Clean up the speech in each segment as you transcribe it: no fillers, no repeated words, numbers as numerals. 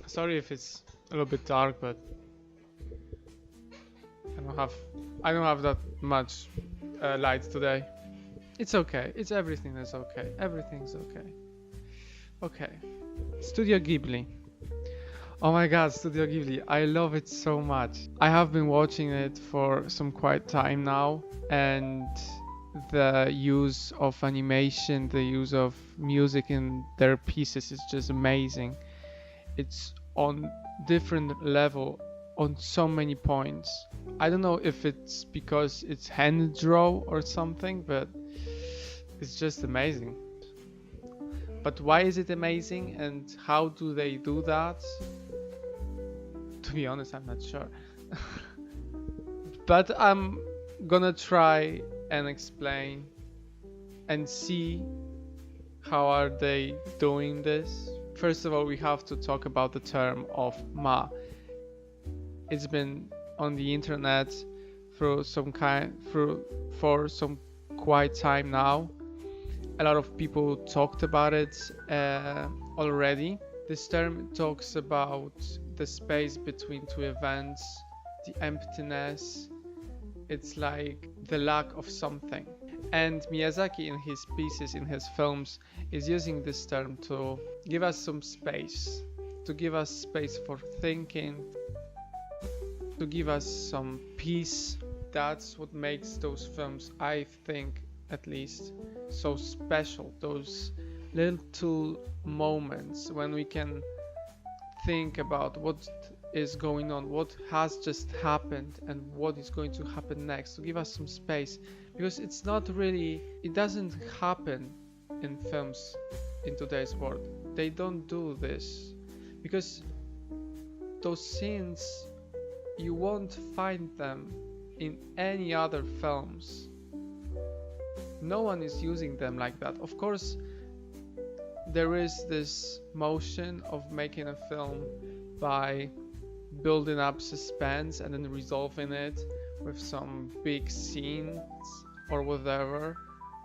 Sorry if it's a little bit dark, but I don't have that much light today. It's okay. It's everything is okay. Everything's okay. Okay. Studio Ghibli. Oh my god, Studio Ghibli. I love it so much. I have been watching it for some quite time now, and the use of animation, the use of music in their pieces is just amazing. It's on different level on so many points. I don't know if it's because it's hand draw or something, but it's just amazing. But why is it amazing and how do they do that? To be honest, I'm not sure. But I'm gonna try and explain and see how are they doing this. First of all, we have to talk about the term of ma. It's been on the internet for some quite time now. A lot of people talked about it already. This term talks about the space between two events, the emptiness. It's like the lack of something. And Miyazaki in his pieces, in his films, is using this term to give us some space, to give us space for thinking, to give us some peace. That's what makes those films, I think at least, so special. Those little moments when we can think about what is going on, what has just happened, and what is going to happen next, to give us some space, because it's not really, it doesn't happen in films in today's world. They don't do this because those scenes, you won't find them in any other films. No one is using them like that. Of course, there is this motion of making a film by building up suspense and then resolving it with some big scenes or whatever,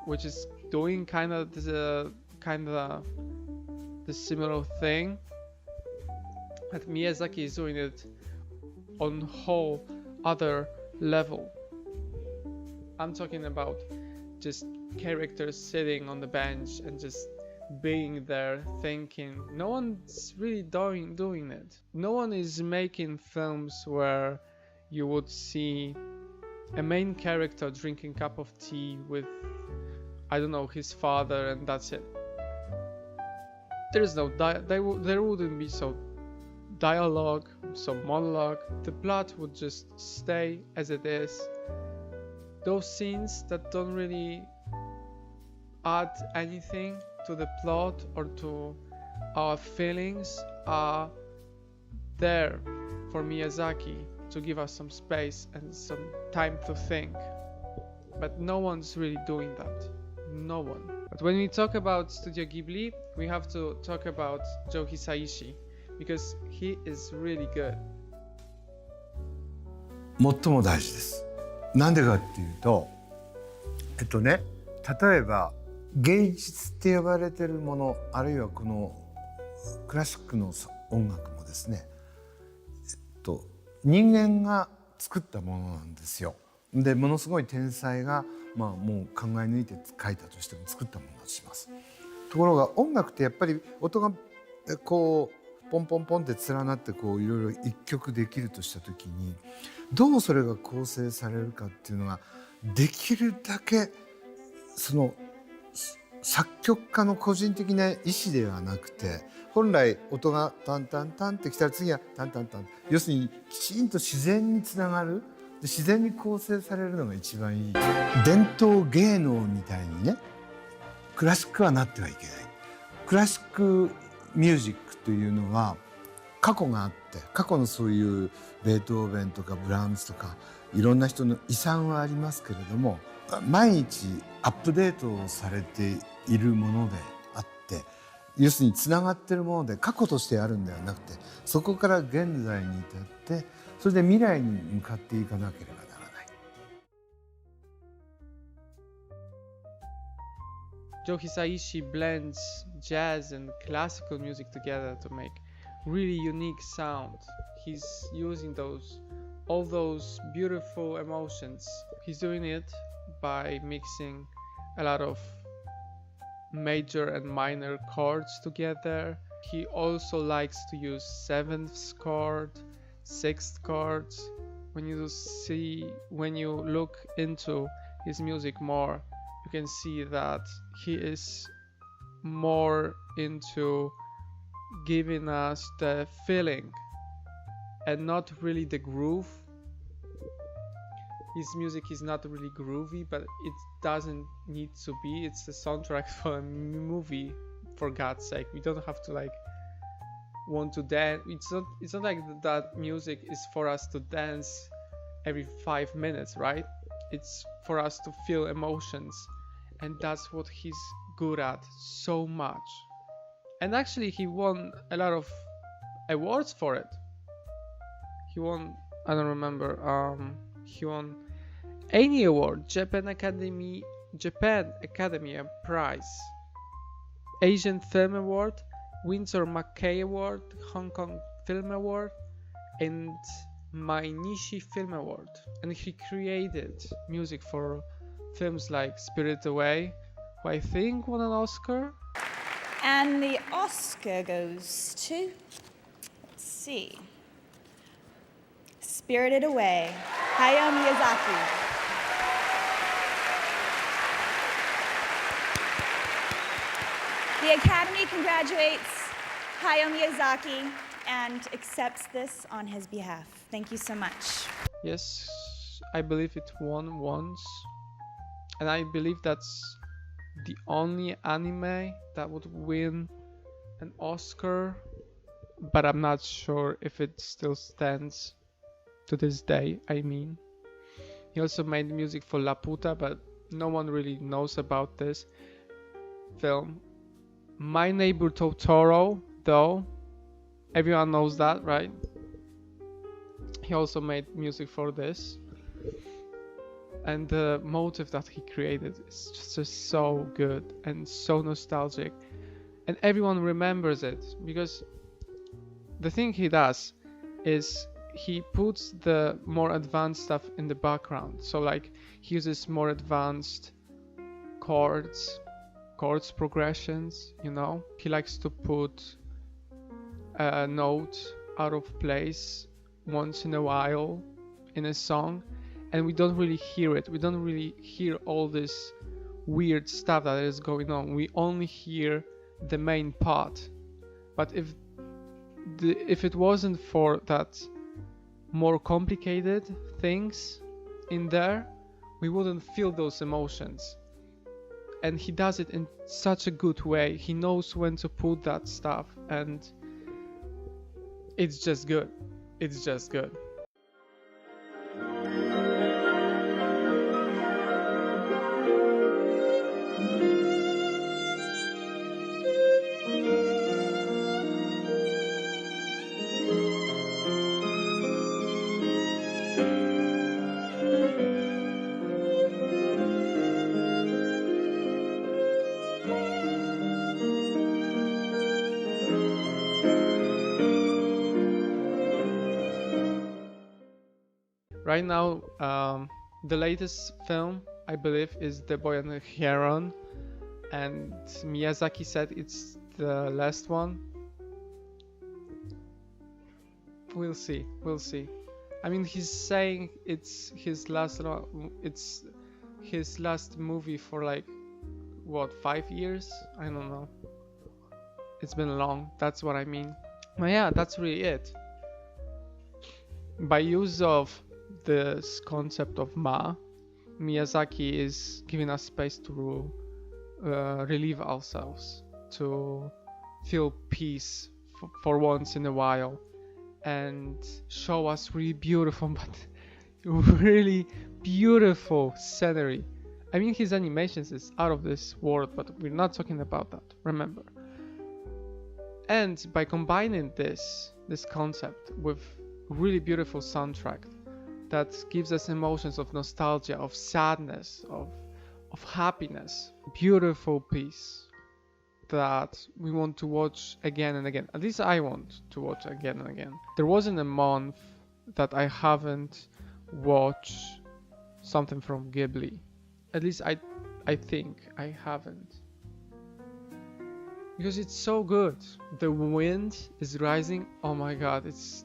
which is doing kind of the similar thing. But Miyazaki is doing it on whole other level. I'm talking about just characters sitting on the bench and just being there thinking. No one's really doing it. No one is making films where you would see a main character drinking a cup of tea with, I don't know, his father, and that's it. There's no there wouldn't be so dialogue, some monologue. The plot would just stay as it is. Those scenes that don't really add anything to the plot or to our feelings are there for Miyazaki to give us some space and some time to think. But no one's really doing that. No one. But when we talk about Studio Ghibli, we have to talk about Joe Hisaishi, because he is really good. 最も大事です。なんでかっていうと、例えば芸術って呼ばれてるもの、あるいはこのクラシックの音楽もですね、人間が作ったものなんですよ。で、ものすごい天才が、もう考え抜いて書いたとしても作ったものだとします。ところが音楽ってやっぱり音がこうポンポンポンって連なってこういろいろ一曲できるとした時に、どうそれが構成されるかっていうのができるだけその作曲家の個人的な意思ではなくて、本来音がタンタンタンってきたら次はタンタンタン、要するにきちんと自然につながる、自然に構成されるのが一番いい。伝統芸能みたいにね、クラシックはなってはいけない。クラシックミュージックというのは過去があって、過去のそういうベートーベンとかブラームスとかいろんな人の遺産はありますけれども、毎日アップデートされているものであって、要するにつながっているもので過去としてあるんではなくて、そこから現在に至ってそれで未来に向かっていかなければならない。Joe Hisaishi blends jazz and classical music together to make really unique sound. He's using all those beautiful emotions. He's doing it by mixing a lot of major and minor chords together. He also likes to use seventh chord, sixth chords. When you look into his music more, you can see that he is more into giving us the feeling and not really the groove. His music is not really groovy, but it doesn't need to be. It's the soundtrack for a movie, for God's sake. We don't have to like want to dance. It's not like that music is for us to dance every 5 minutes, right? It's for us to feel emotions, and that's what he's good at so much. And actually he won a lot of awards for it. He won, I don't remember, he won any award, Japan Academy Prize, Asian Film Award, Winsor McKay Award, Hong Kong Film Award, and Mainichi Film Award. And he created music for films like Spirited Away, who I think won an Oscar. And the Oscar goes to, let's see, Spirited Away, Hayao Miyazaki. The Academy congratulates Hayao Miyazaki and accepts this on his behalf. Thank you so much. Yes, I believe it won once, and I believe that's the only anime that would win an Oscar, but I'm not sure if it still stands to this day. I mean, he also made music for Laputa, but no one really knows about this film. My Neighbor Totoro, though, everyone knows that, right? He also made music for this, and the motive that he created is just so good and so nostalgic, and everyone remembers it because the thing he does is he puts the more advanced stuff in the background. So like he uses more advanced chords progressions, you know. He likes to put a note out of place once in a while in a song, and we don't really hear it. We don't really hear all this weird stuff that is going on. We only hear the main part. But if it wasn't for that more complicated things in there, we wouldn't feel those emotions. And he does it in such a good way. He knows when to put that stuff, and it's just good. It's just good. Right now, the latest film, I believe, is The Boy and the Heron, and Miyazaki said it's the last one. We'll see. I mean, he's saying it's his last movie for like, what, 5 years? I don't know. It's been long, that's what I mean. But yeah, that's really it. By use of this concept of Ma, Miyazaki is giving us space to relieve ourselves, to feel peace for once in a while, and show us really beautiful scenery. I mean, his animations is out of this world, but we're not talking about that, remember. And by combining this concept with really beautiful soundtrack that gives us emotions of nostalgia, of sadness, of happiness, beautiful piece. that we want to watch again and again. At least I want to watch again and again. There wasn't a month that I haven't watched something from Ghibli. At least I think I haven't. Because it's so good. The wind is rising. Oh my god, it's...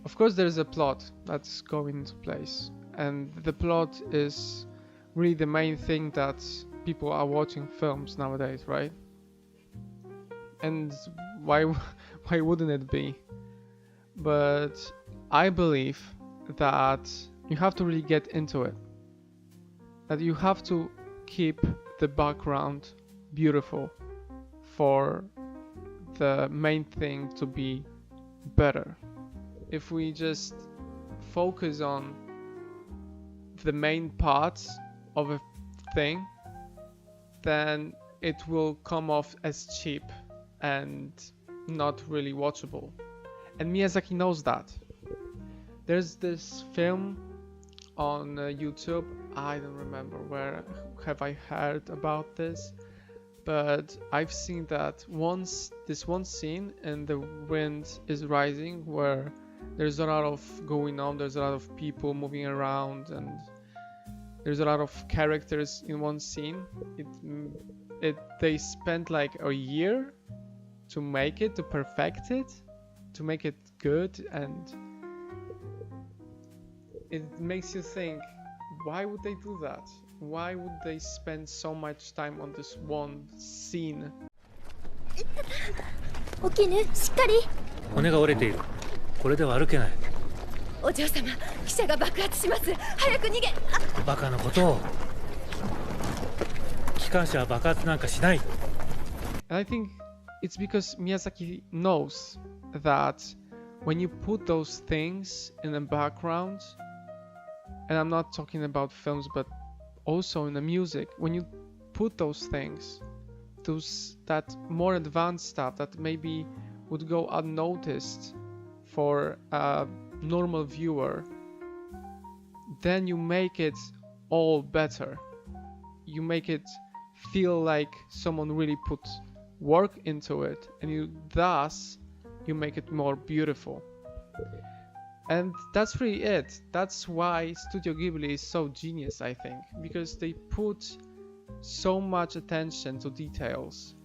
Of course there's a plot that's going into place. And the plot is really the main thing that people are watching films nowadays, right? And why wouldn't it be? But I believe that you have to really get into it. That you have to keep the background beautiful for the main thing to be better. If we just focus on the main parts of a thing, then it will come off as cheap and not really watchable. And Miyazaki knows that. There's this film on YouTube, I don't remember where have I heard about this, but I've seen that this one scene in The Wind is Rising where there's a lot of going on, there's a lot of people moving around, and there's a lot of characters in one scene. They spent like a year to make it, to perfect it, to make it good, and it makes you think, why would they do that? Why would they spend so much time on this one scene? 起きぬしっかり骨が折れている。これでは歩けない。お嬢様汽車が爆発します早く逃げバカなことを。機関車は爆発なんかしない。 And I think it's because Miyazaki knows that when you put those things in the background, and I'm not talking about films but also in the music, when you put those things, that more advanced stuff that maybe would go unnoticed for a normal viewer, then you make it all better. You make it feel like someone really put work into it, and thus you make it more beautiful. And that's really it. That's why Studio Ghibli is so genius, I think, because they put so much attention to details.